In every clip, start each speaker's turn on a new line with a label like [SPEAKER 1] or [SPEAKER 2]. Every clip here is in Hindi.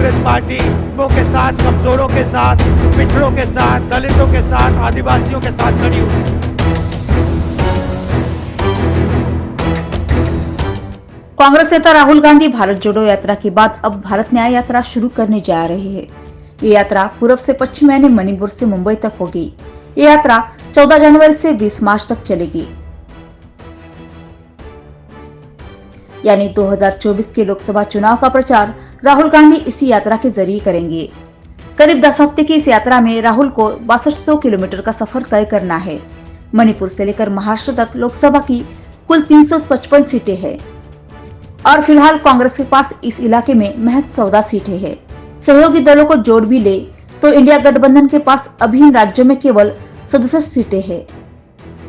[SPEAKER 1] कांग्रेस पार्टी गरीबों के साथ, कमजोरों के साथ, पिछड़ों के साथ, दलितों के साथ, आदिवासियों के साथ खड़ी हुई।
[SPEAKER 2] कांग्रेस नेता राहुल गांधी भारत जोड़ो यात्रा के बाद अब भारत न्याय यात्रा शुरू करने जा रहे हैं। ये यात्रा पूर्व से पश्चिम यानी मणिपुर से मुंबई तक होगी। ये यात्रा 14 जनवरी से 20 मार्च तक चलेगी। यानी 2024 के लोकसभा चुनाव का प्रचार राहुल गांधी इसी यात्रा के जरिए करेंगे। करीब 10 हफ्ते की इस यात्रा में राहुल को 6200 किलोमीटर का सफर तय करना है। मणिपुर से लेकर महाराष्ट्र तक लोकसभा की कुल 355 सीटें हैं और फिलहाल कांग्रेस के पास इस इलाके में महज 14 सीटें हैं। सहयोगी दलों को जोड़ भी ले तो इंडिया गठबंधन के पास अभिन्न राज्यों में केवल 67 सीटें हैं।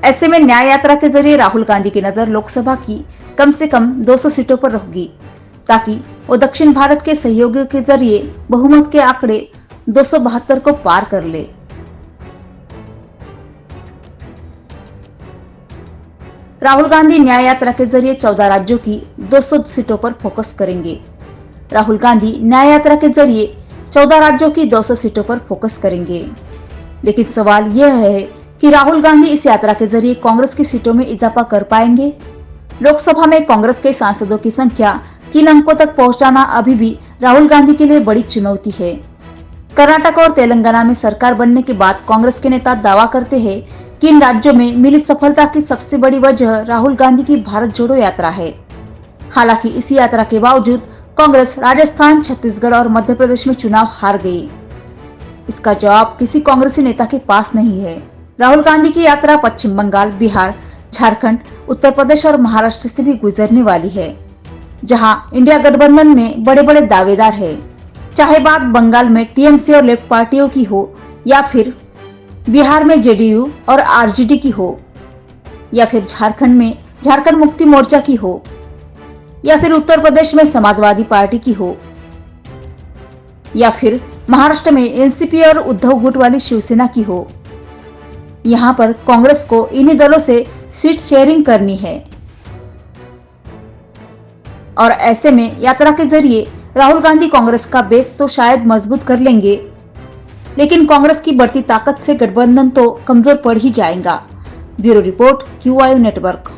[SPEAKER 2] ऐसे में न्याय यात्रा के जरिए राहुल गांधी की नजर लोकसभा की कम से कम 200 सीटों पर रहेगी, ताकि वो दक्षिण भारत के सहयोगियों के जरिए बहुमत के आंकड़े 272 को पार कर ले। राहुल गांधी न्याय यात्रा के जरिए 14 राज्यों की 200 सीटों पर फोकस करेंगे। राहुल गांधी न्याय यात्रा के जरिए 14 राज्यों की 200 सीटों पर फोकस करेंगे। लेकिन सवाल यह है कि राहुल गांधी इस यात्रा के जरिए कांग्रेस की सीटों में इजाफा कर पाएंगे। लोकसभा में कांग्रेस के सांसदों की संख्या 3 अंकों तक पहुंचाना अभी भी राहुल गांधी के लिए बड़ी चुनौती है। कर्नाटक और तेलंगाना में सरकार बनने के बाद कांग्रेस के नेता दावा करते हैं कि इन राज्यों में मिली सफलता की सबसे बड़ी वजह राहुल गांधी की भारत जोड़ो यात्रा है। हालांकि इस यात्रा के बावजूद कांग्रेस राजस्थान, छत्तीसगढ़ और मध्य प्रदेश में चुनाव हार गई। इसका जवाब किसी कांग्रेसी नेता के पास नहीं है। राहुल गांधी की यात्रा पश्चिम बंगाल, बिहार, झारखंड, उत्तर प्रदेश और महाराष्ट्र से भी गुजरने वाली है, जहां इंडिया गठबंधन में बड़े बड़े दावेदार हैं। चाहे बात बंगाल में टीएमसी और लेफ्ट पार्टियों की हो, या फिर बिहार में जेडीयू और आरजेडी की हो, या फिर झारखंड में झारखंड मुक्ति मोर्चा की हो, या फिर उत्तर प्रदेश में समाजवादी पार्टी की हो, या फिर महाराष्ट्र में एनसीपी और उद्धव गुट वाली शिवसेना की हो। यहाँ पर कांग्रेस को इन्हीं दलों से सीट शेयरिंग करनी है और ऐसे में यात्रा के जरिए राहुल गांधी कांग्रेस का बेस तो शायद मजबूत कर लेंगे, लेकिन कांग्रेस की बढ़ती ताकत से गठबंधन तो कमजोर पड़ ही जाएगा। Bureau report, QYU network.